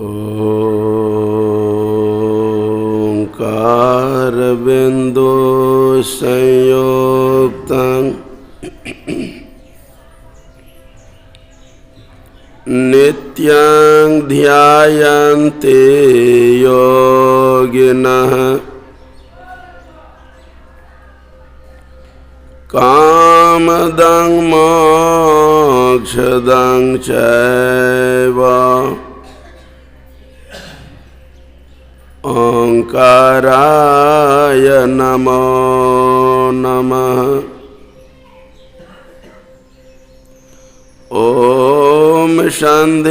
ओंकारबिंदु संयुक्तं नित्यं ध्यायन्ते योगिनः कामदं मोक्षदं चैव ओंकाराय नमो नमः। ओम संध्यातारणे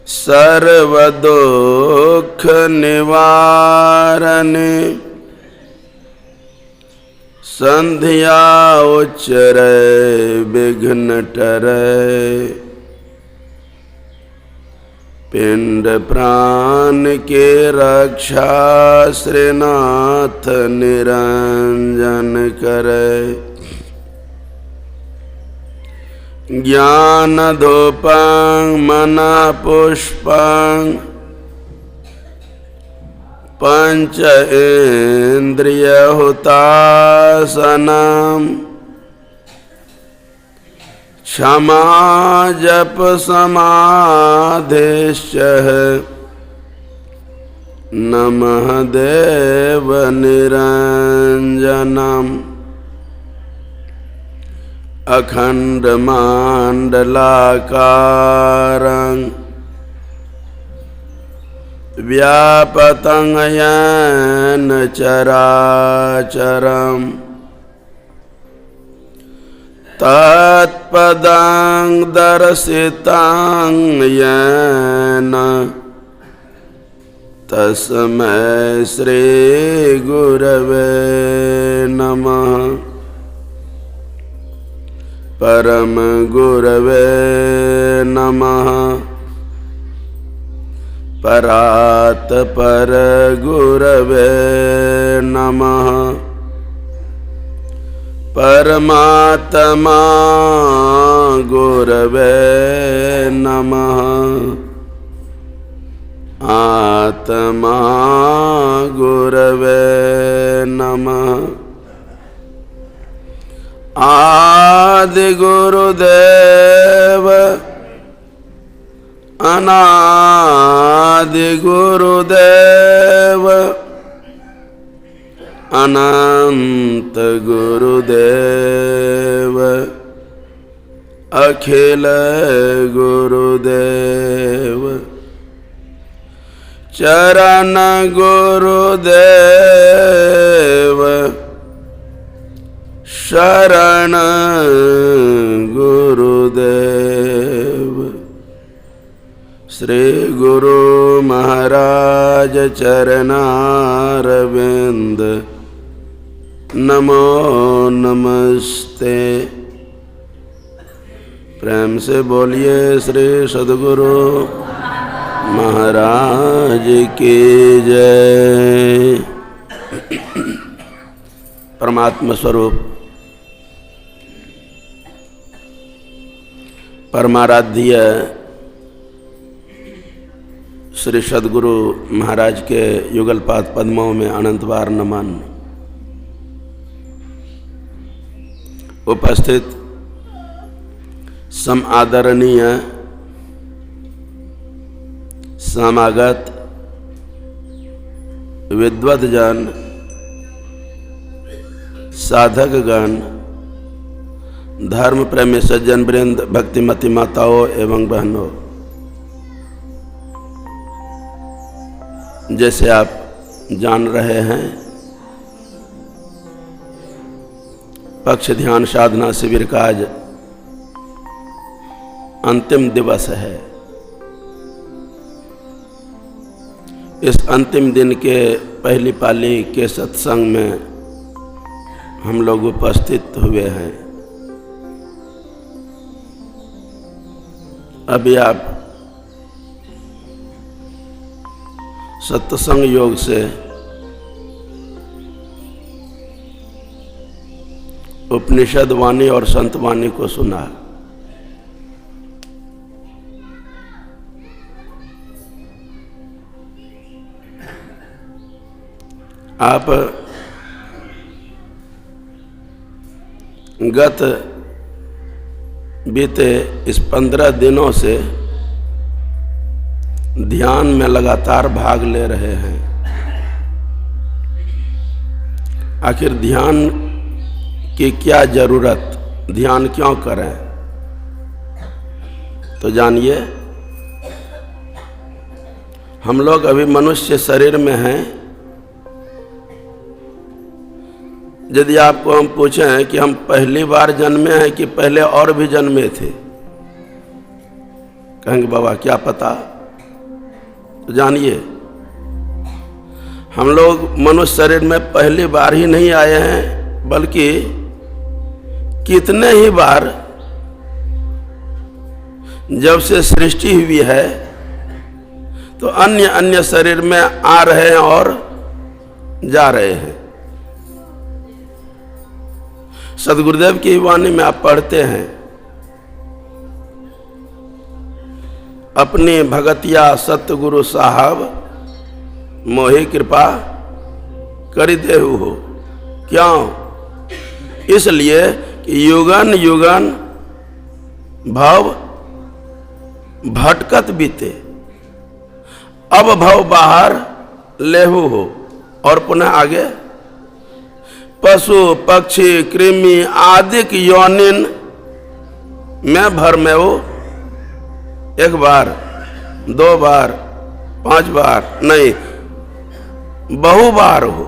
सर्वदुःख निवारणे संध्या उच्चरे विघ्न टरे पिंड प्राण के रक्षा श्रीनाथ निरंजन करे। ज्ञान धूपं मना पुष्पं पंच इंद्रिय हुतासनम् क्षमा जप समाधिश्च नमः देव निरंजनम् अखंड मंडलाकारं व्यापतं येन चराचरम् तत्पदं दर्शितं येन तस्मै श्री गुरवे नमः। परम गुरवे नमः। परात् पर गुरवे नमः। परमात्मा गुरवे नमः। आत्मा गुरवे नमः। आदि गुरुदेव अनादि गुरुदेव अनंत गुरुदेव अखिल गुरुदेव चरण गुरुदेव शरण गुरुदेव। श्री गुरु महाराज चरणारविंद नमो नमस्ते। प्रेम से बोलिए श्री सद्गुरु महाराज की जय। परमात्मा स्वरूप परमाराध्य श्री सद्गुरु महाराज के युगलपाद पद्मों में अनंत बार नमन। उपस्थित सम आदरणीय समागत विद्वद्जन साधकगण धर्म प्रेमी सज्जन वृंद भक्तिमती माताओं एवं बहनों, जैसे आप जान रहे हैं पक्ष ध्यान साधना शिविर का आज अंतिम दिवस है। इस अंतिम दिन के पहली पाली के सत्संग में हम लोग उपस्थित हुए हैं। अभी आप सत्संग योग से उपनिषद वाणी और संत वाणी को सुना। आप गत बीते इस 15 दिनों से ध्यान में लगातार भाग ले रहे हैं। आखिर ध्यान की क्या जरूरत, ध्यान क्यों करें? तो जानिए, हम लोग अभी मनुष्य शरीर में हैं। यदि आपको हम पूछें कि हम पहली बार जन्मे हैं कि पहले और भी जन्मे थे, कहेंगे बाबा क्या पता। तो जानिए, हम लोग मनुष्य शरीर में पहली बार ही नहीं आए हैं, बल्कि कितने ही बार जब से सृष्टि हुई है तो अन्य अन्य शरीर में आ रहे हैं और जा रहे हैं। सदगुरुदेव की वाणी में आप पढ़ते हैं, अपनी भगतिया सतगुरु साहब मोहि कृपा करि देहु हो। क्यों? इसलिए कि युगन युगन भव भटकत बीते, अब भव बाहर लेहु हो। और पुनः आगे, पशु पक्षी कृमि आदिक योनिन में भर में हो। एक बार, 2 बार, 5 बार नहीं, बहु बार हो।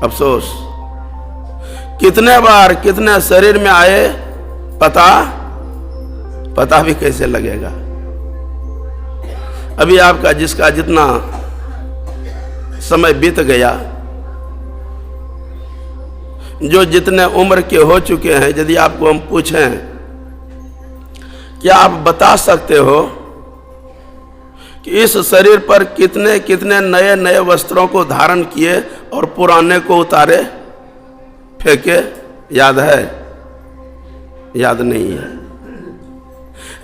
अफसोस, कितने बार कितने शरीर में आए पता भी कैसे लगेगा। अभी आपका जिसका जितना समय बीत गया, जो जितने उम्र के हो चुके हैं, यदि आपको हम पूछें क्या आप बता सकते हो कि इस शरीर पर कितने कितने नए नए वस्त्रों को धारण किए और पुराने को उतारे फेंके? याद है? याद नहीं है।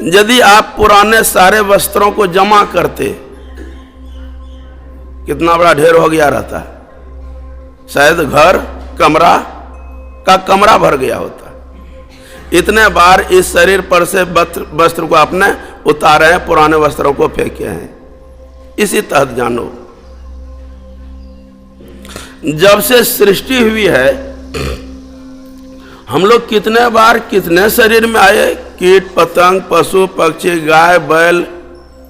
यदि आप पुराने सारे वस्त्रों को जमा करते, कितना बड़ा ढेर हो गया रहता, शायद घर कमरा का कमरा भर गया होता। इतने बार इस शरीर पर से वस्त्र को आपने उतारे हैं, पुराने वस्त्रों को फेंके हैं। इसी तहत जानो, जब से सृष्टि हुई है हम लोग कितने बार कितने शरीर में आए, कीट पतंग पशु पक्षी गाय बैल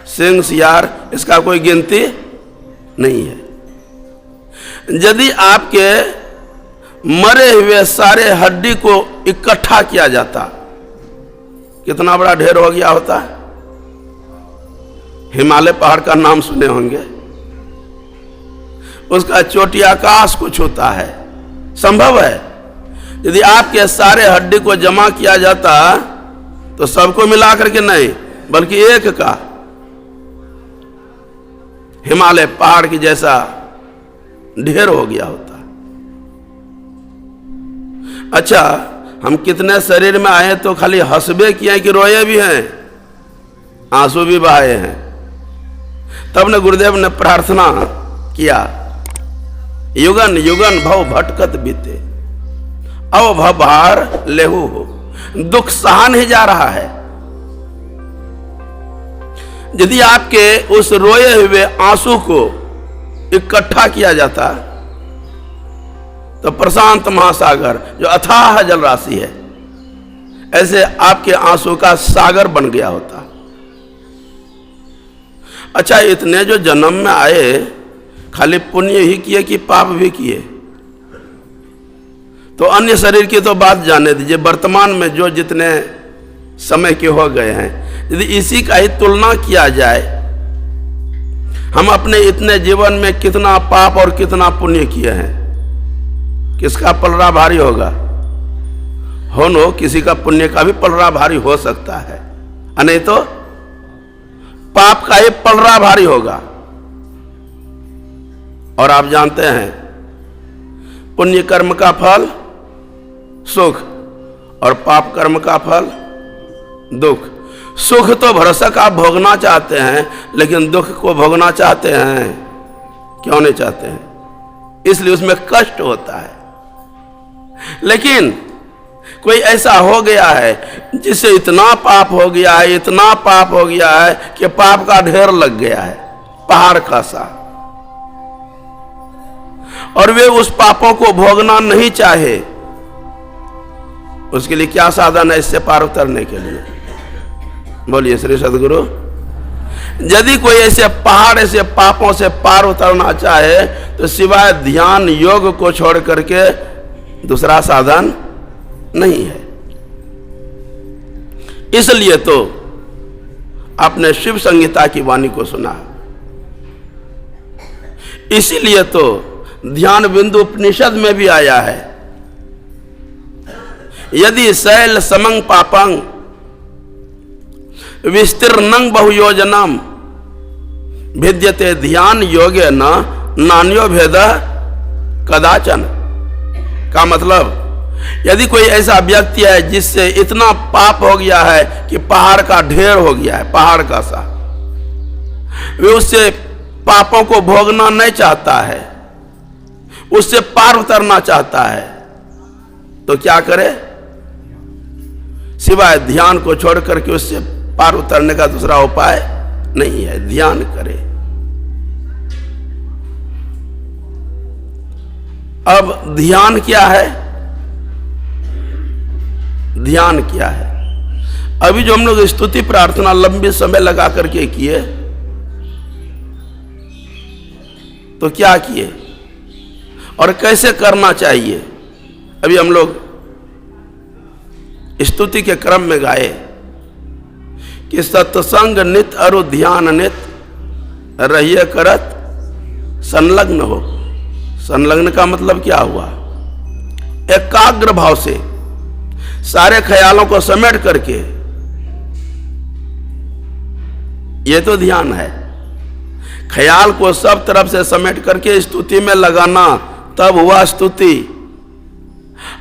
सिंह सियार, इसका कोई गिनती नहीं है। यदि आपके मरे हुए सारे हड्डी को इकट्ठा किया जाता, कितना बड़ा ढेर हो गया होता। हिमालय पहाड़ का नाम सुने होंगे, उसका चोटी आकाश को छूता है। संभव है यदि आपके सारे हड्डी को जमा किया जाता तो सबको मिला करके नहीं, बल्कि एक का हिमालय पहाड़ की जैसा ढेर हो गया होता। अच्छा, हम कितने शरीर में आए तो खाली हंसबे किए कि रोए भी हैं, आंसू भी बहाए हैं। तब ने गुरुदेव ने प्रार्थना किया, युगन युगन भव भटकत बीते, अब भव भार लेहु हो। दुख सहा नहीं जा रहा है। यदि आपके उस रोए हुए आंसू को इकट्ठा किया जाता तो प्रशांत महासागर जो अथाह जल राशि है, ऐसे आपके आंसू का सागर बन गया होता। अच्छा, इतने जो जन्म में आए, खाली पुण्य ही किए कि पाप भी किए? तो अन्य शरीर की तो बात जाने दीजिए, वर्तमान में जो जितने समय के हो गए हैं, यदि इसी का ही तुलना किया जाए, हम अपने इतने जीवन में कितना पाप और कितना पुण्य किए हैं, किसका पलड़ा भारी होगा? हो नो, किसी का पुण्य का भी पलड़ा भारी हो सकता है, नहीं तो पाप का ही पलड़ा भारी होगा। और आप जानते हैं, पुण्य कर्म का फल सुख और पाप कर्म का फल दुख। सुख तो भरसक आप भोगना चाहते हैं, लेकिन दुख को भोगना चाहते हैं? क्यों नहीं चाहते हैं? इसलिए उसमें कष्ट होता है। लेकिन कोई ऐसा हो गया है जिससे इतना पाप हो गया है, इतना पाप हो गया है कि पाप का ढेर लग गया है, पहाड़ का सा, और वे उस पापों को भोगना नहीं चाहे। उसके लिए क्या साधन है इससे पार उतरने के लिए? बोलिए श्री सद्गुरु। यदि कोई ऐसे पहाड़ ऐसे पापों से पार उतरना चाहे तो सिवाय ध्यान योग को छोड़ करके दूसरा साधन नहीं है। इसलिए तो आपने शिव संहिता की वाणी को सुना, इसीलिए तो ध्यान बिंदु उपनिषद में भी आया है, यदि शैल समंग पापंग विस्तीर्णं बहुयोजनम भिद्यते ध्यान योगे न नान्यो भेद कदाचन। का मतलब, यदि कोई ऐसा व्यक्ति है जिससे इतना पाप हो गया है कि पहाड़ का ढेर हो गया है, पहाड़ का सा, वे उससे पापों को भोगना नहीं चाहता है, उससे पार उतरना चाहता है, तो क्या करे? सिवाय ध्यान को छोड़ करके उससे पार उतरने का दूसरा उपाय नहीं है, ध्यान करे। अब ध्यान क्या है? ध्यान क्या है? अभी जो हम लोग स्तुति प्रार्थना लंबे समय लगा करके किए, तो क्या किए और कैसे करना चाहिए? अभी हम लोग स्तुति के क्रम में गाए कि सत्संग नित अरु ध्यान नित रहिए करत संलग्न हो। संलग्न का मतलब क्या हुआ? एकाग्र भाव से सारे ख्यालों को समेट करके, ये तो ध्यान है। ख्याल को सब तरफ से समेट करके स्तुति में लगाना, तब हुआ स्तुति।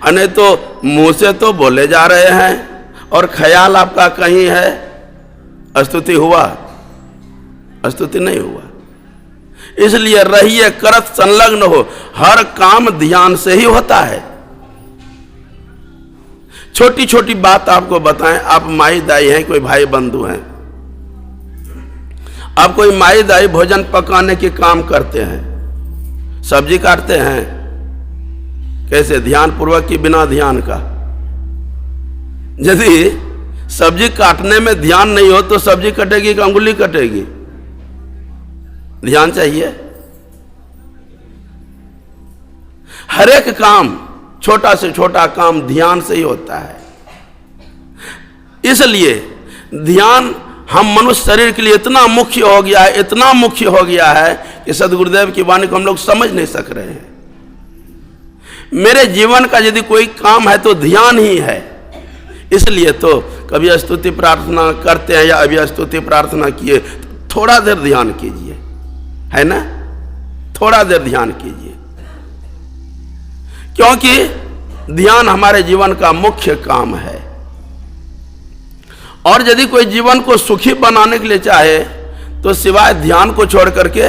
अने तो मुंह से तो बोले जा रहे हैं और ख्याल आपका कहीं है, स्तुति हुआ? स्तुति नहीं हुआ। इसलिए रहिए करत संलग्न हो, हर काम ध्यान से ही होता है। छोटी छोटी बात आपको बताएं, आप माई दाई हैं, कोई भाई बंधु हैं, आप कोई माई दाई भोजन पकाने के काम करते हैं, सब्जी काटते हैं, कैसे? ध्यान पूर्वक की बिना ध्यान का? यदि सब्जी काटने में ध्यान नहीं हो तो सब्जी कटेगी कि अंगुली कटेगी? ध्यान चाहिए। हर एक काम, छोटा से छोटा काम ध्यान से ही होता है। इसलिए ध्यान हम मनुष्य शरीर के लिए इतना मुख्य हो गया है, इतना मुख्य हो गया है कि सद्गुरुदेव की वाणी को हम लोग समझ नहीं सक रहे हैं। मेरे जीवन का यदि कोई काम है तो ध्यान ही है। इसलिए तो कभी स्तुति प्रार्थना करते हैं या अभी स्तुति प्रार्थना किए, तो थोड़ा देर ध्यान कीजिए, है ना? थोड़ा देर ध्यान कीजिए, क्योंकि ध्यान हमारे जीवन का मुख्य काम है। और यदि कोई जीवन को सुखी बनाने के लिए चाहे तो सिवाय ध्यान को छोड़ करके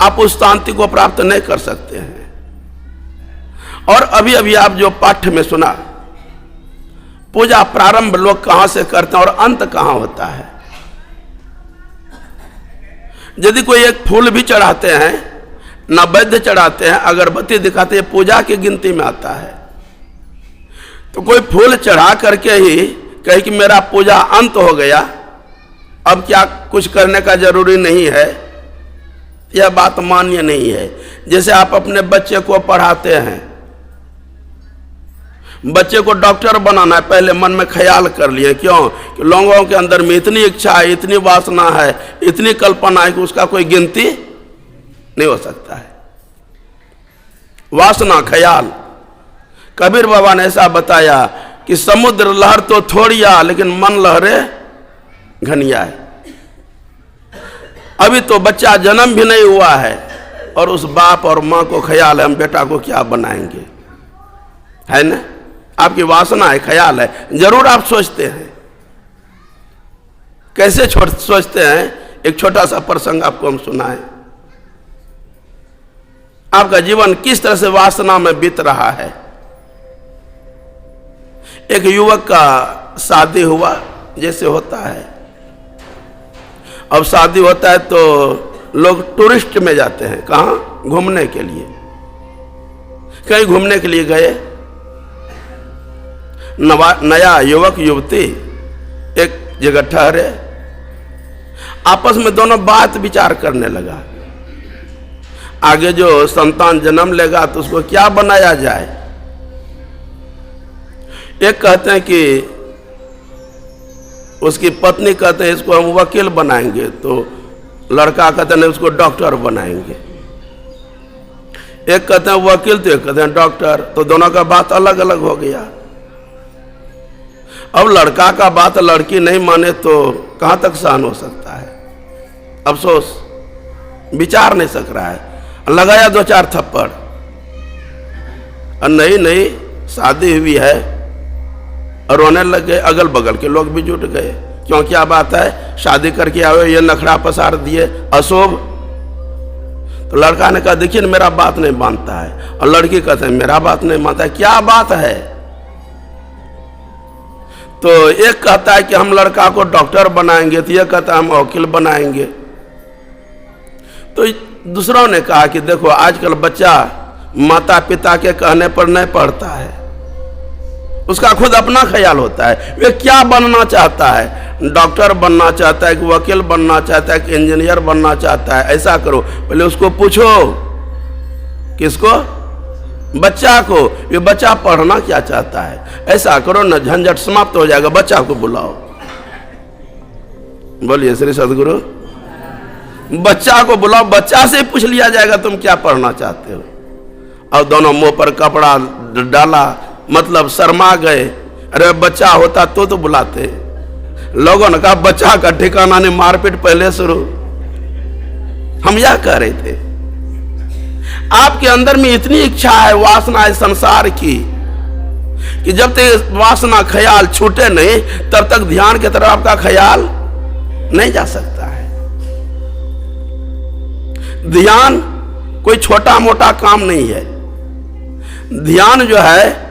आप उस शांति को प्राप्त नहीं कर सकते हैं। और अभी अभी आप जो पाठ्य में सुना, पूजा प्रारंभ लोग कहां से करते हैं और अंत कहां होता है। यदि कोई एक फूल भी चढ़ाते हैं, नैवेद्य चढ़ाते हैं, अगरबत्ती दिखाते हैं, पूजा की गिनती में आता है। तो कोई फूल चढ़ा करके ही कहे कि मेरा पूजा अंत हो गया, अब क्या कुछ करने का जरूरी नहीं है, यह बात मान्य नहीं है। जैसे आप अपने बच्चे को पढ़ाते हैं, बच्चे को डॉक्टर बनाना है, पहले मन में ख्याल कर लिए, क्यों? कि लोगों के अंदर में इतनी इच्छा है, इतनी वासना है, इतनी कल्पना है कि उसका कोई गिनती नहीं हो सकता है। वासना, ख्याल। कबीर बाबा ने ऐसा बताया कि समुद्र लहर तो थोड़िया, लेकिन मन लहरे घनिया है। अभी तो बच्चा जन्म भी नहीं हुआ है और उस बाप और माँ को ख्याल है हम बेटा को क्या बनाएंगे, है ना? आपकी वासना है, ख्याल है, जरूर आप सोचते हैं। कैसे सोचते हैं? एक छोटा सा प्रसंग आपको हम सुनाएं। आपका जीवन किस तरह से वासना में बीत रहा है। एक युवक का शादी हुआ, जैसे होता है, अब शादी होता है तो लोग टूरिस्ट में जाते हैं, कहाँ? घूमने के लिए। कहीं घूमने के लिए गए, नया युवक युवती एक जगह ठहरे, आपस में दोनों बात विचार करने लगा, आगे जो संतान जन्म लेगा तो उसको क्या बनाया जाए। एक कहते हैं कि उसकी पत्नी कहते हैं इसको हम वकील बनाएंगे, तो लड़का कहते हैं उसको डॉक्टर बनाएंगे। एक कहते हैं वकील तो एक कहते हैं डॉक्टर, तो दोनों का बात अलग अलग हो गया। अब लड़का का बात लड़की नहीं माने तो कहां तक सहन हो सकता है। अफसोस, विचार नहीं सक रहा है, लगाया 2-4 थप्पड़, और नहीं शादी हुई है, और रोने लग गए। अगल बगल के लोग भी जुट गए, क्यों क्या बात है, शादी करके आए, ये नखरा पसार दिए, अशोभ। तो लड़का ने कहा देखिए मेरा बात नहीं मानता है, और लड़की कहते हैं मेरा बात नहीं मानता है। क्या बात है? तो एक कहता है कि हम लड़का को डॉक्टर बनाएंगे, तो यह कहता है हम वकील बनाएंगे। तो दूसरों ने कहा कि देखो आजकल बच्चा माता पिता के कहने पर नहीं पढ़ता है, उसका खुद अपना ख्याल होता है, वे क्या बनना चाहता है, डॉक्टर बनना चाहता है कि वकील बनना चाहता है कि इंजीनियर बनना चाहता है। ऐसा करो, पहले उसको पूछो। किसको? बच्चा को, ये बच्चा पढ़ना क्या चाहता है। ऐसा करो ना, झंझट समाप्त हो जाएगा, बच्चा को बुलाओ। बोलिए श्री सदगुरु। बच्चा को बुलाओ, बच्चा से पूछ लिया जाएगा तुम क्या पढ़ना चाहते हो। और दोनों मुंह पर कपड़ा डाला, मतलब शर्मा गए। अरे बच्चा होता तो बुलाते। लोगों ने कहा बच्चा का ठिकाना नहीं, मारपीट पहले शुरू। हम यह कह रहे थे, आपके अंदर में इतनी इच्छा है, वासना है संसार की, कि जब तक वासना ख्याल छूटे नहीं तब तक ध्यान की तरफ आपका ख्याल नहीं जा सकता है। ध्यान कोई छोटा मोटा काम नहीं है। ध्यान जो है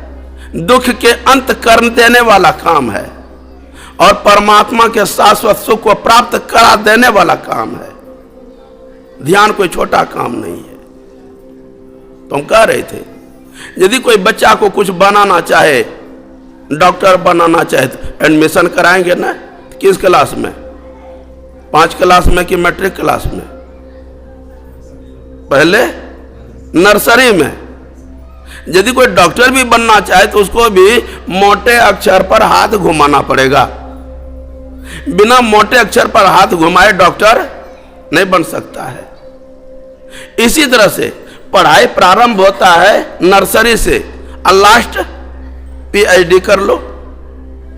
दुख के अंत कर देने वाला काम है, और परमात्मा के शाश्वत सुख को प्राप्त करा देने वाला काम है। ध्यान कोई छोटा काम नहीं है। तो हम कह रहे थे, यदि कोई बच्चा को कुछ बनाना चाहे, डॉक्टर बनाना चाहे, तो एडमिशन कराएंगे ना। किस क्लास में? 5 क्लास में कि मैट्रिक क्लास में? पहले नर्सरी में। यदि कोई डॉक्टर भी बनना चाहे तो उसको भी मोटे अक्षर पर हाथ घुमाना पड़ेगा। बिना मोटे अक्षर पर हाथ घुमाए डॉक्टर नहीं बन सकता है। इसी तरह से पढ़ाई प्रारंभ होता है नर्सरी से, और लास्ट PhD कर लो,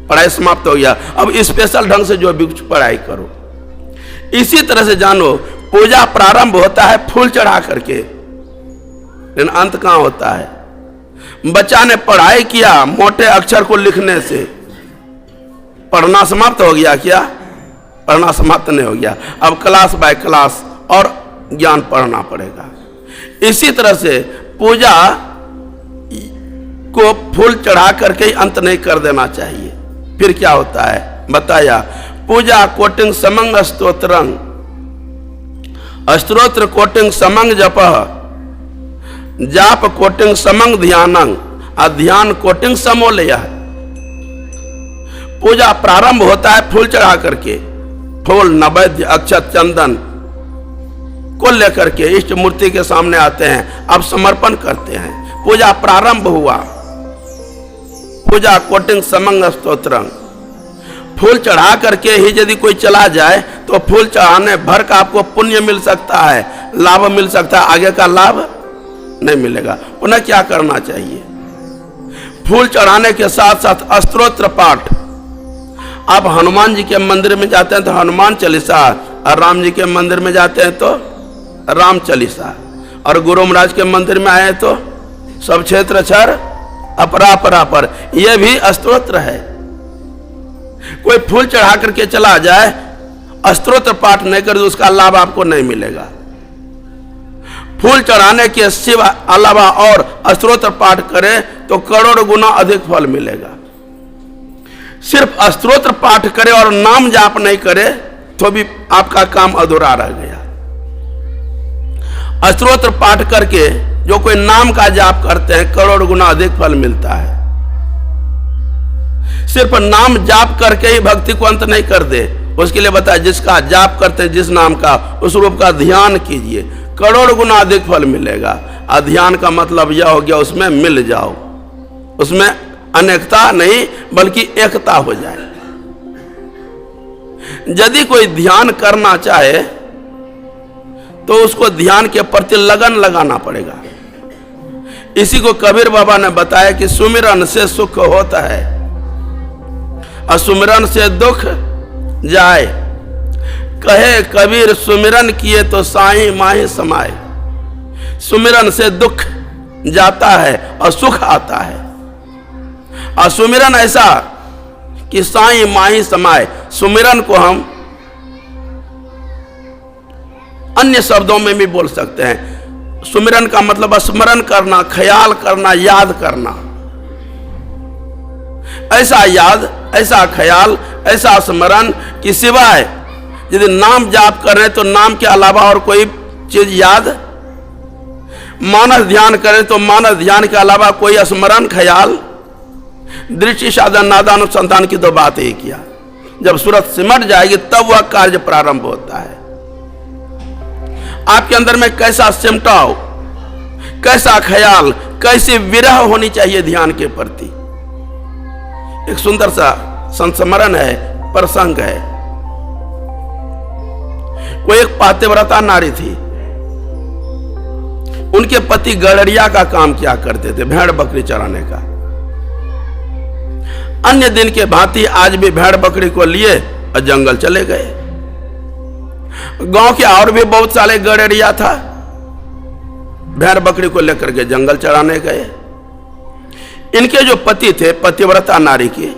पढ़ाई समाप्त हो गया। अब स्पेशल ढंग से जो भी कुछ पढ़ाई करो। इसी तरह से जानो, पूजा प्रारंभ होता है फूल चढ़ा करके, लेकिन अंत कहां होता है? बच्चा ने पढ़ाई किया मोटे अक्षर को लिखने से, पढ़ना समाप्त हो गया क्या? पढ़ना समाप्त नहीं हो गया। अब क्लास बाय क्लास और ज्ञान पढ़ना पड़ेगा। इसी तरह से पूजा को फूल चढ़ा करके ही अंत नहीं कर देना चाहिए। फिर क्या होता है बताया, पूजा कोटिंग समंग स्तोत्रंग, स्तोत्र कोटिंग समंग जप, जाप कोटिंग समंग ध्यानंग, ध्यान कोटिंग समोलय। पूजा प्रारंभ होता है फूल चढ़ा करके, फूल नैवेद्य अक्षत चंदन को लेकर के इष्ट मूर्ति के सामने आते हैं, अब समर्पण करते हैं। पूजा प्रारंभ हुआ, पूजा कोटिंग समंग स्तोत्रंग। फूल चढ़ा करके ही यदि कोई चला जाए तो फूल चढ़ाने भर का आपको पुण्य मिल सकता है, लाभ मिल सकता है, आगे का लाभ नहीं मिलेगा। पुनः क्या करना चाहिए? फूल चढ़ाने के साथ साथ स्तोत्र पाठ। आप हनुमान जी के मंदिर में जाते हैं तो हनुमान चालीसा, और राम जी के मंदिर में जाते हैं तो राम चालीसा, और गुरु महाराज के मंदिर में आए तो सब क्षेत्र क्षर अपरापरा पर, यह भी स्तोत्र है। कोई फूल चढ़ा करके चला जाए, स्तोत्र पाठ नहीं करे तो उसका लाभ आपको नहीं मिलेगा। फूल चढ़ाने के सिवा अलावा और स्तोत्र पाठ करे तो करोड़ गुना अधिक फल मिलेगा। सिर्फ स्तोत्र पाठ करे और नाम जाप नहीं करे तो भी आपका काम अधूरा रह गया। स्तोत्र पाठ करके जो कोई नाम का जाप करते हैं करोड़ गुना अधिक फल मिलता है। सिर्फ नाम जाप करके ही भक्ति को अंत नहीं कर दे, उसके लिए बताया जिसका जाप करते हैं जिस नाम का उस रूप का ध्यान कीजिए, करोड़ गुना अधिक फल मिलेगा। ध्यान का मतलब यह हो गया उसमें मिल जाओ, उसमें अनेकता नहीं बल्कि एकता हो जाए। यदि कोई ध्यान करना चाहे तो उसको ध्यान के प्रति लगन लगाना पड़ेगा। इसी को कबीर बाबा ने बताया कि सुमिरन से सुख होता है और सुमिरन से दुख जाए। कहे कबीर सुमिरन किए तो साईं माही समाए। सुमिरन से दुख जाता है और सुख आता है, और सुमिरन ऐसा कि साईं माही समाए। सुमिरन को हम अन्य शब्दों में भी बोल सकते हैं। सुमिरन का मतलब स्मरण करना, ख्याल करना, याद करना। ऐसा याद, ऐसा ख्याल, ऐसा स्मरण कि सिवाय यदि नाम जाप कर रहे हैं तो नाम के अलावा और कोई चीज याद, मानस ध्यान करें तो मानस ध्यान के अलावा कोई स्मरण, ख्याल, दृष्टि साधन, नादानुसंधान की तो बात ही किया। जब सूरत सिमट जाएगी तब वह कार्य प्रारंभ होता है। आपके अंदर में कैसा सिमटाव, कैसा ख्याल, कैसी विरह होनी चाहिए ध्यान के प्रति। एक सुंदर सा संस्मरण है, प्रसंग है। कोई एक पातिव्रता नारी थी, उनके पति गड़रिया का काम किया करते थे, भेड़ बकरी चराने का। अन्य दिन के भांति आज भी भेड़ बकरी को लिए और जंगल चले गए। गांव के और भी बहुत सारे गड़रिया था, भेड़ बकरी को लेकर के जंगल चराने गए। इनके जो पति थे, पतिव्रता नारी की,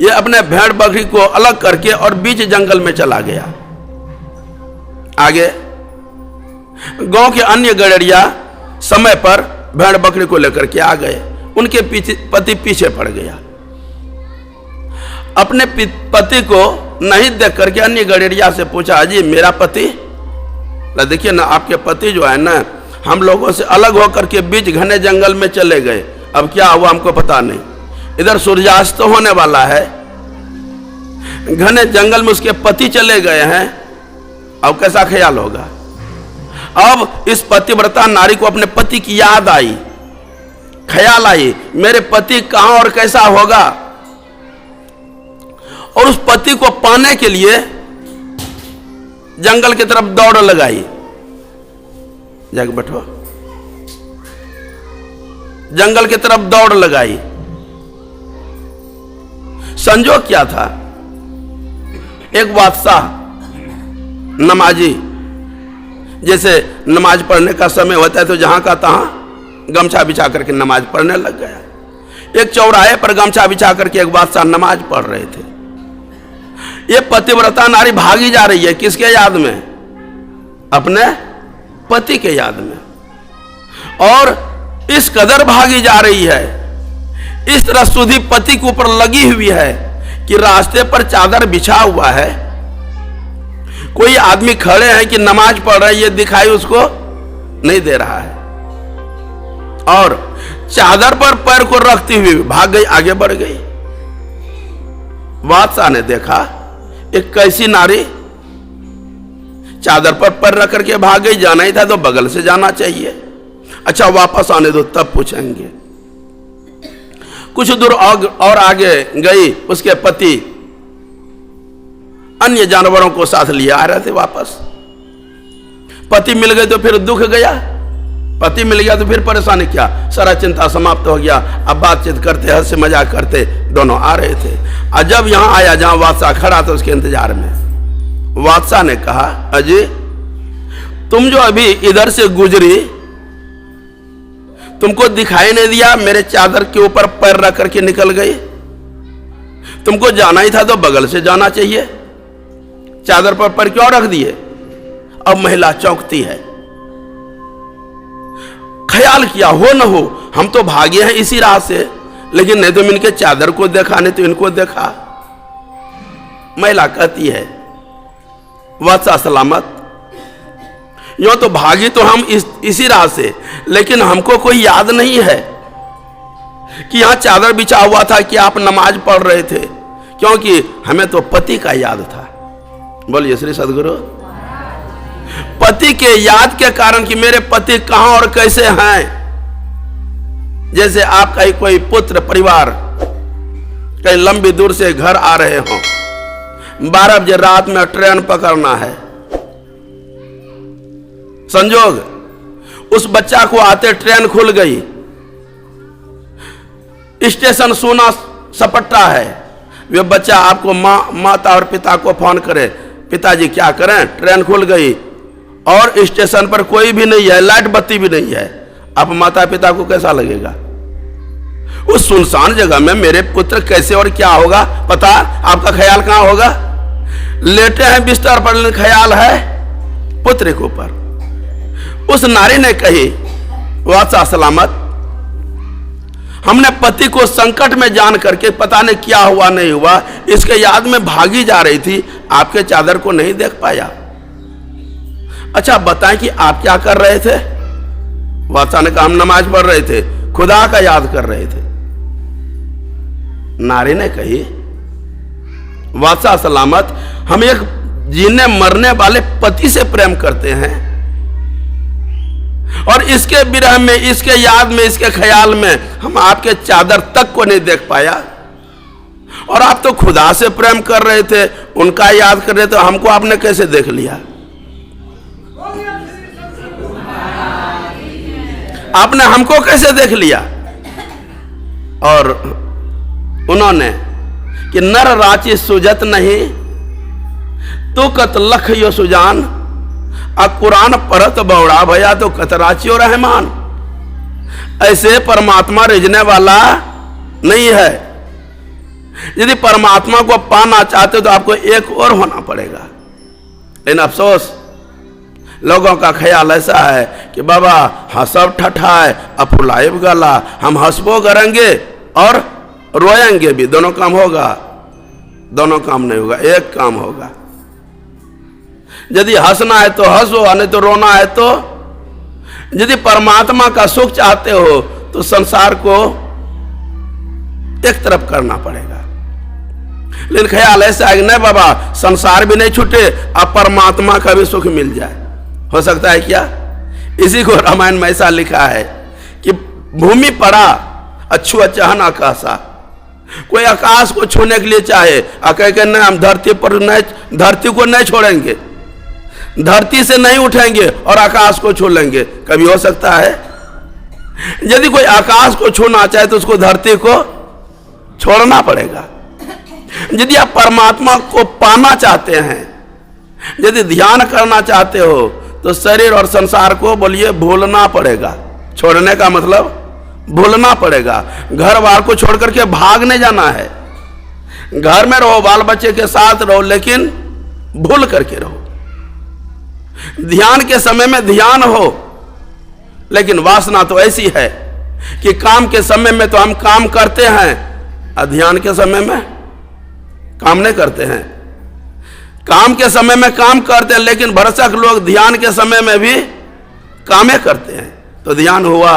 ये अपने भेड़ बकरी को अलग करके और बीच जंगल में चला गया। आगे गांव के अन्य गड़रिया समय पर भेड़ बकरी को लेकर के आ गए। उनके पति पीछे पड़ गया। अपने पति को नहीं देख करके अन्य गड़रिया से पूछा, जी मेरा पति? देखिए ना, आपके पति जो है ना, हम लोगों से अलग होकर के बीच घने जंगल में चले गए। अब क्या हुआ हमको पता नहीं। इधर सूर्यास्त तो होने वाला है, घने जंगल में उसके पति चले गए हैं। अब कैसा ख्याल होगा? अब इस पतिव्रता नारी को अपने पति की याद आई, ख्याल आई, मेरे पति कहां और कैसा होगा। और उस पति को पाने के लिए जंगल की तरफ दौड़ लगाई। जाके बैठो। जंगल की तरफ दौड़ लगाई। संजोग क्या था, एक बादशाह नमाजी, जैसे नमाज पढ़ने का समय होता है तो जहां का तहां गमछा बिछा करके नमाज पढ़ने लग गया। एक चौराहे पर गमछा बिछा करके एक बादशाह नमाज पढ़ रहे थे। ये पतिव्रता नारी भागी जा रही है, किसके याद में? अपने पति के याद में। और इस कदर भागी जा रही है, इस तरह सुधी पति के ऊपर लगी हुई है कि रास्ते पर चादर बिछा हुआ है, कोई आदमी खड़े हैं कि नमाज पढ़ रहे हैं, ये दिखाई उसको नहीं दे रहा है। और चादर पर पैर को रखती हुई भाग गई, आगे बढ़ गई। बादशाह ने देखा एक कैसी नारी चादर पर पैर रख करके भाग गई। जाना ही था तो बगल से जाना चाहिए। अच्छा वापस आने दो तब पूछेंगे। कुछ दूर और आगे गई, उसके पति अन्य जानवरों को साथ लिए आ रहे थे वापस। पति मिल गए तो फिर दुख गया, पति मिल गया तो फिर परेशानी क्या, सारा चिंता समाप्त हो गया। अब बातचीत करते, हंसी मजाक करते दोनों आ रहे थे। और जब यहां आया जहां बादशाह खड़ा था उसके इंतजार में, बादशाह ने कहा, अजय तुम जो अभी इधर से गुजरी, तुमको दिखाई नहीं दिया मेरे चादर के ऊपर पैर रख करके निकल गई? तुमको जाना ही था तो बगल से जाना चाहिए, चादर पर पैर क्यों रख दिए? अब महिला चौंकती है, ख्याल किया, हो न हो हम तो भागे हैं इसी राह से, लेकिन नहीं तो इनके चादर को देखा, नहीं तो इनको देखा। महिला कहती है वत्सा सलामत, यो तो भागी तो हम इसी राह से, लेकिन हमको कोई याद नहीं है कि यहां चादर बिछा हुआ था, कि आप नमाज पढ़ रहे थे, क्योंकि हमें तो पति का याद था। बोलिए श्री सद्गुरु। पति के याद के कारण कि मेरे पति कहां और कैसे हैं। जैसे आपका ही कोई पुत्र परिवार कहीं लंबी दूर से घर आ रहे हो, 12 बजे रात में ट्रेन पकड़ना है, संजोग उस बच्चा को आते ट्रेन खुल गई, स्टेशन सोना सपट्टा है, वे बच्चा आपको माता और पिता को फोन करे, पिताजी क्या करें, ट्रेन खुल गई और स्टेशन पर कोई भी नहीं है, लाइट बत्ती भी नहीं है। आप माता पिता को कैसा लगेगा? उस सुनसान जगह में मेरे पुत्र कैसे और क्या होगा पता, आपका ख्याल कहां होगा? लेटे हैं बिस्तर पर, लेकिन ख्याल है पुत्र के ऊपर। उस नारी ने कही वाचा सलामत, हमने पति को संकट में जान करके पता नहीं क्या हुआ नहीं हुआ, इसके याद में भागी जा रही थी, आपके चादर को नहीं देख पाया। अच्छा बताएं कि आप क्या कर रहे थे? वाचा ने कहा हम नमाज पढ़ रहे थे, खुदा का याद कर रहे थे। नारी ने कही वाचा सलामत, हम एक जीने मरने वाले पति से प्रेम करते हैं और इसके विरह में, इसके याद में, इसके ख्याल में हम आपके चादर तक को नहीं देख पाया। और आप तो खुदा से प्रेम कर रहे थे, उनका याद कर रहे थे, हमको आपने कैसे देख लिया? आपने हमको कैसे देख लिया? और उन्होंने कि नर राची सुजत नहीं तो कत लख यो सुजान, कुरान परत बौड़ा भैया तो कतराचियो रहमान। ऐसे परमात्मा रिझने वाला नहीं है। यदि परमात्मा को पाना चाहते हो तो आपको एक और होना पड़ेगा। लेकिन अफसोस लोगों का ख्याल ऐसा है कि बाबा हंसब ठठाए अफुलाइब गला, हम हंसबो करेंगे और रोएंगे भी, दोनों काम होगा? दोनों काम नहीं होगा, एक काम होगा। यदि हंसना है तो हंसो, नहीं तो रोना है तो। यदि परमात्मा का सुख चाहते हो तो संसार को एक तरफ करना पड़ेगा। लेकिन ख्याल ऐसा है कि नहीं बाबा संसार भी नहीं छूटे, अब परमात्मा का भी सुख मिल जाए। हो सकता है क्या? इसी को रामायण में ऐसा लिखा है कि भूमि पड़ा अच्छु अचाहन आकाशा, कोई आकाश को छूने के लिए चाहे, कह नहीं हम धरती पर नहीं, धरती को नहीं छोड़ेंगे, धरती से नहीं उठेंगे और आकाश को छू लेंगे, कभी हो सकता है? यदि कोई आकाश को छूना चाहे तो उसको धरती को छोड़ना पड़ेगा। यदि आप परमात्मा को पाना चाहते हैं, यदि ध्यान करना चाहते हो तो शरीर और संसार को बोलिए भूलना पड़ेगा। छोड़ने का मतलब भूलना पड़ेगा। घर बार को छोड़ करके भागने जाना है। घर में रहो, बाल बच्चे के साथ रहो, लेकिन भूल करके रहो। ध्यान के समय में ध्यान हो, लेकिन वासना तो ऐसी है कि काम के समय में तो हम काम करते हैं और ध्यान के समय में काम नहीं करते हैं। काम के समय में काम करते हैं, लेकिन भरसक लोग ध्यान के समय में भी कामें करते हैं। तो ध्यान हुआ,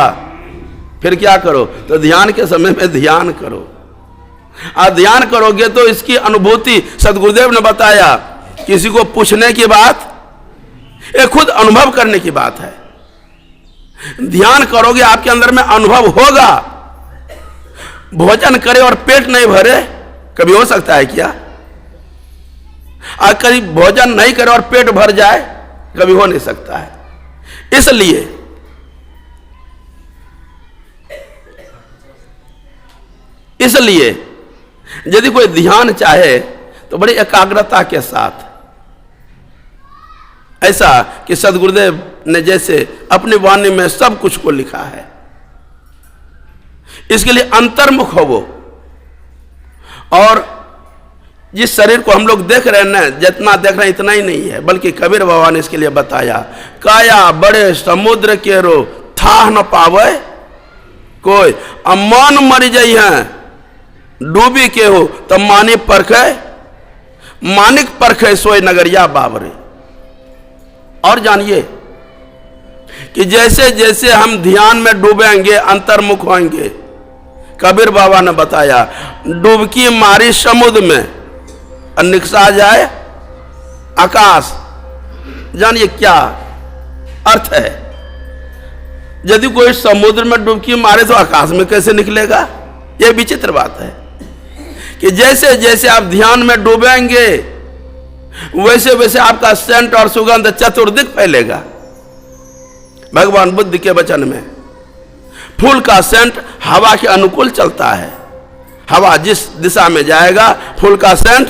फिर क्या करो? तो ध्यान के समय में ध्यान करो। और ध्यान करोगे तो इसकी अनुभूति सदगुरुदेव ने बताया, किसी को पूछने की बात, ये खुद अनुभव करने की बात है। ध्यान करोगे आपके अंदर में अनुभव होगा। भोजन करे और पेट नहीं भरे, कभी हो सकता है क्या? और कभी भोजन नहीं करे और पेट भर जाए, कभी हो नहीं सकता है। इसलिए यदि कोई ध्यान चाहे तो बड़ी एकाग्रता के साथ, ऐसा कि सदगुरुदेव ने जैसे अपनी वाणी में सब कुछ को लिखा है, इसके लिए अंतर्मुख हो वो। और जिस शरीर को हम लोग देख रहे हैं ना, जितना देख रहे हैं इतना ही नहीं है, बल्कि कबीर बाबा ने इसके लिए बताया, काया बड़े समुद्र के रो था न पावे कोई। अब मन मर जाइ है डूबी के हो तब मानी परखे, मानिक परखे सोई नगरिया बाबरे। और जानिए कि जैसे जैसे हम ध्यान में डूबेंगे अंतर्मुख होंगे, कबीर बाबा ने बताया डुबकी मारी समुद्र में और निकसा जाए आकाश। जानिए क्या अर्थ है? यदि कोई समुद्र में डुबकी मारे तो आकाश में कैसे निकलेगा? यह विचित्र बात है कि जैसे जैसे आप ध्यान में डूबेंगे वैसे वैसे आपका सेंट और सुगंध चतुर्दिक फैलेगा। भगवान बुद्ध के वचन में फूल का सेंट हवा के अनुकूल चलता है। हवा जिस दिशा में जाएगा फूल का सेंट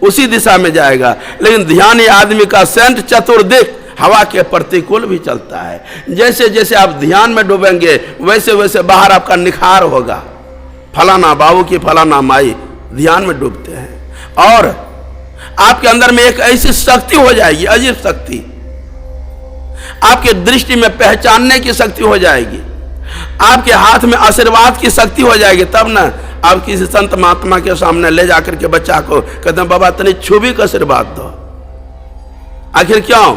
उसी दिशा में जाएगा, लेकिन ध्यानी आदमी का सेंट चतुर्दिक हवा के प्रतिकूल भी चलता है। जैसे जैसे आप ध्यान में डूबेंगे वैसे वैसे बाहर आपका निखार होगा। फलाना बाबू की फलाना माई ध्यान में डूबते हैं और आपके अंदर में एक ऐसी शक्ति हो जाएगी, अजीब शक्ति, आपके दृष्टि में पहचानने की शक्ति हो जाएगी, आपके हाथ में आशीर्वाद की शक्ति हो जाएगी। तब ना आप किसी संत महात्मा के सामने ले जाकर के बच्चा को कहते हैं बाबा तनी छुबी का आशीर्वाद दो। आखिर क्यों?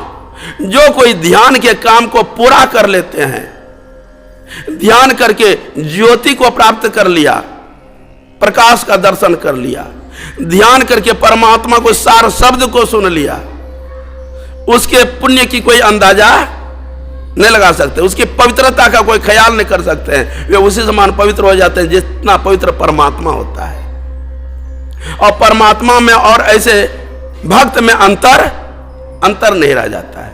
जो कोई ध्यान के काम को पूरा कर लेते हैं, ध्यान करके ज्योति को प्राप्त कर लिया, प्रकाश का दर्शन कर लिया, ध्यान करके परमात्मा को सार शब्द को सुन लिया, उसके पुण्य की कोई अंदाजा नहीं लगा सकते, उसकी पवित्रता का कोई ख्याल नहीं कर सकते हैं। वे उसी समान पवित्र हो जाते हैं जितना पवित्र परमात्मा होता है। और परमात्मा में और ऐसे भक्त में अंतर नहीं रह जाता है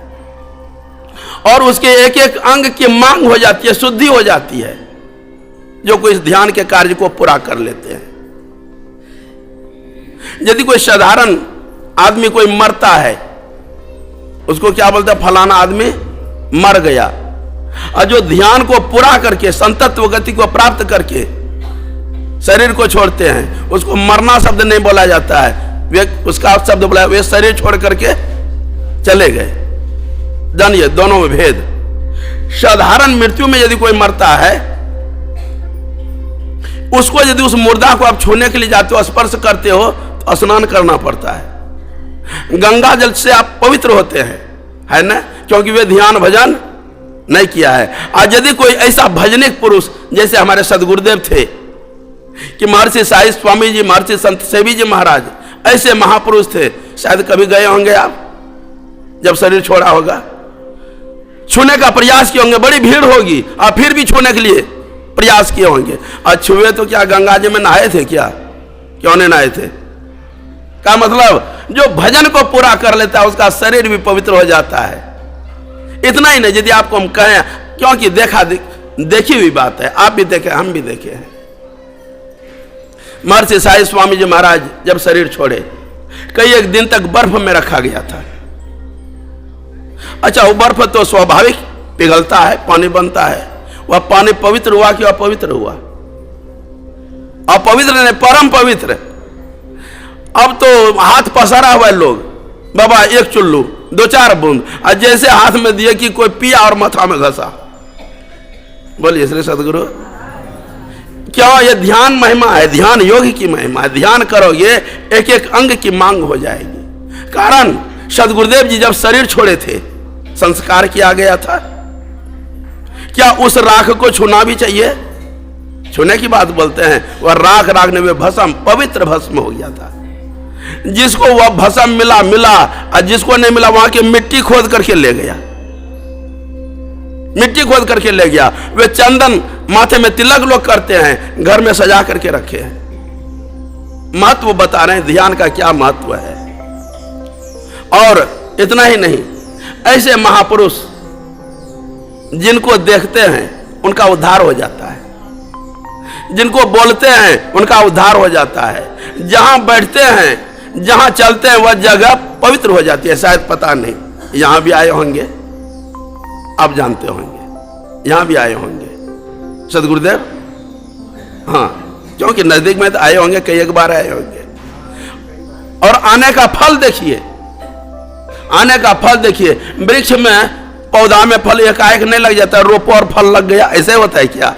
और उसके एक एक अंग की मांग हो जाती है, शुद्धि हो जाती है, जो कोई इस ध्यान के कार्य को पूरा कर लेते हैं। यदि कोई साधारण आदमी कोई मरता है, उसको क्या बोलते हैं? फलाना आदमी मर गया। और जो ध्यान को पूरा करके संतत्व गति को प्राप्त करके शरीर को छोड़ते हैं, उसको मरना शब्द नहीं बोला जाता है, वे उसका शब्द बोला वे शरीर छोड़ करके चले गए। जानिए दोनों में भेद। साधारण मृत्यु में यदि कोई मरता है, उसको यदि उस मुर्दा को आप छूने के लिए जाते हो, स्पर्श करते हो तो स्नान करना पड़ता है। गंगा जल से आप पवित्र होते हैं, है ना, क्योंकि वे ध्यान भजन नहीं किया है। आज यदि कोई ऐसा भजनिक पुरुष जैसे हमारे सदगुरुदेव थे कि महर्षि साई स्वामी जी, महर्षि संत सेवी जी महाराज, ऐसे महापुरुष थे, शायद कभी गए होंगे आप जब शरीर छोड़ा होगा, छूने का प्रयास किए होंगे, बड़ी भीड़ होगी और फिर भी छूने के लिए प्रयास किए होंगे। और छुए तो क्या गंगा जी में नहाए थे क्या? क्यों नहीं नहाए थे? का मतलब जो भजन को पूरा कर लेता है उसका शरीर भी पवित्र हो जाता है। इतना ही नहीं, यदि आपको हम कहें, क्योंकि देखी हुई बात है, आप भी देखे हम भी देखे हैं। महर्षि साई स्वामी जी महाराज जब शरीर छोड़े, कई एक दिन तक बर्फ में रखा गया था। अच्छा, वो बर्फ तो स्वाभाविक पिघलता है, पानी बनता है, वह पानी पवित्र हुआ कि अपवित्र हुआ? अपवित्र नहीं, परम पवित्र। अब तो हाथ पसारा हुआ है लोग, बाबा एक चुल्लू 2-4 बूंद, और जैसे हाथ में दिए कि कोई पिया और माथा में घसा। बोलिए श्री सदगुरु। क्या ये ध्यान महिमा है? ध्यान योग की महिमा है। ध्यान करोगे एक एक अंग की मांग हो जाएगी। कारण सदगुरुदेव जी जब शरीर छोड़े थे, संस्कार किया गया था, क्या उस राख को छूना भी चाहिए? छूने की बात बोलते हैं, वह राख राखने में भस्म, पवित्र भस्म हो गया था। जिसको वह भस्म मिला और जिसको नहीं मिला वहां की मिट्टी खोद करके ले गया, मिट्टी खोद करके ले गया। वे चंदन माथे में तिलक लोग करते हैं, घर में सजा करके रखे हैं। महत्व बता रहे हैं ध्यान का क्या महत्व है। और इतना ही नहीं, ऐसे महापुरुष जिनको देखते हैं उनका उद्धार हो जाता है, जिनको बोलते हैं उनका उद्धार हो जाता है, जहां बैठते हैं, जहां चलते हैं वह जगह पवित्र हो जाती है। शायद पता नहीं, यहां भी आए होंगे, आप जानते होंगे, यहां भी आए होंगे सदगुरुदेव। हाँ, क्योंकि नजदीक में तो आए होंगे, कई एक बार आए होंगे। और आने का फल देखिए, आने का फल देखिए। वृक्ष में पौधा में फल एकाएक नहीं लग जाता, रोपो और फल लग गया, ऐसे होता है क्या?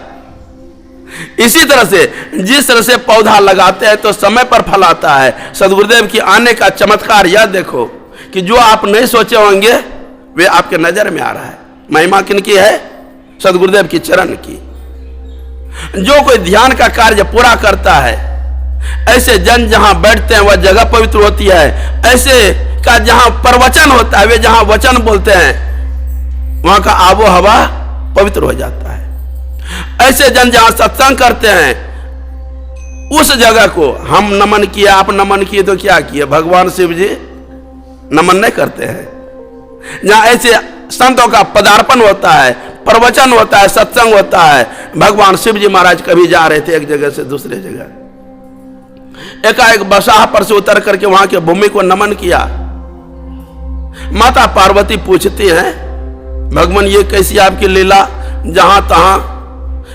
इसी तरह से जिस तरह से पौधा लगाते हैं तो समय पर फल आता है। सदगुरुदेव की आने का चमत्कार यह देखो कि जो आप नहीं सोचे होंगे वे आपके नजर में आ रहा है। महिमा किनकी है? सदगुरुदेव की चरण की। जो कोई ध्यान का कार्य पूरा करता है, ऐसे जन जहां बैठते हैं वह जगह पवित्र होती है। ऐसे का जहां प्रवचन होता है, वे जहां वचन बोलते हैं वहां का आबो हवा पवित्र हो जाता है। ऐसे जन जहां सत्संग करते हैं उस जगह को हम नमन किए, आप नमन किए तो क्या किए? भगवान शिव जी नमन नहीं करते हैं। जहां ऐसे संतों का पदार्पण होता है, प्रवचन होता है, सत्संग होता है। भगवान शिव जी महाराज कभी जा रहे थे एक जगह से दूसरे जगह, एकाएक बसाह पर से उतर करके वहां के भूमि को नमन किया। माता पार्वती पूछती हैं, भगवान ये कैसी आपकी लीला? जहां तहां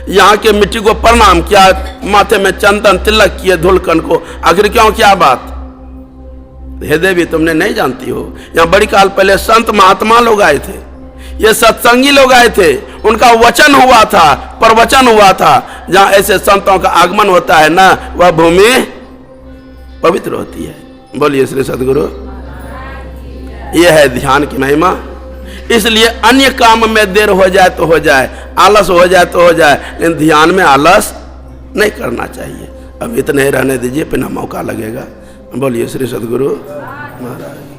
यहां के मिट्टी को प्रणाम किया, माथे में चंदन तिलक किए, धुलकन को, आखिर क्यों? क्या बात? हे देवी तुमने नहीं जानती हो, यहां बड़ी काल पहले संत महात्मा लोग आए थे, ये सत्संगी लोग आए थे, उनका वचन हुआ था, प्रवचन हुआ था। जहां ऐसे संतों का आगमन होता है ना, वह भूमि पवित्र होती है। बोलिए श्री सद्गुरु। यह है ध्यान की महिमा। इसलिए अन्य काम में देर हो जाए तो हो जाए, आलस हो जाए तो हो जाए, लेकिन ध्यान में आलस नहीं करना चाहिए। अब इतने ही रहने दीजिए, फिर मौका लगेगा। बोलिए श्री सद्गुरु महाराज।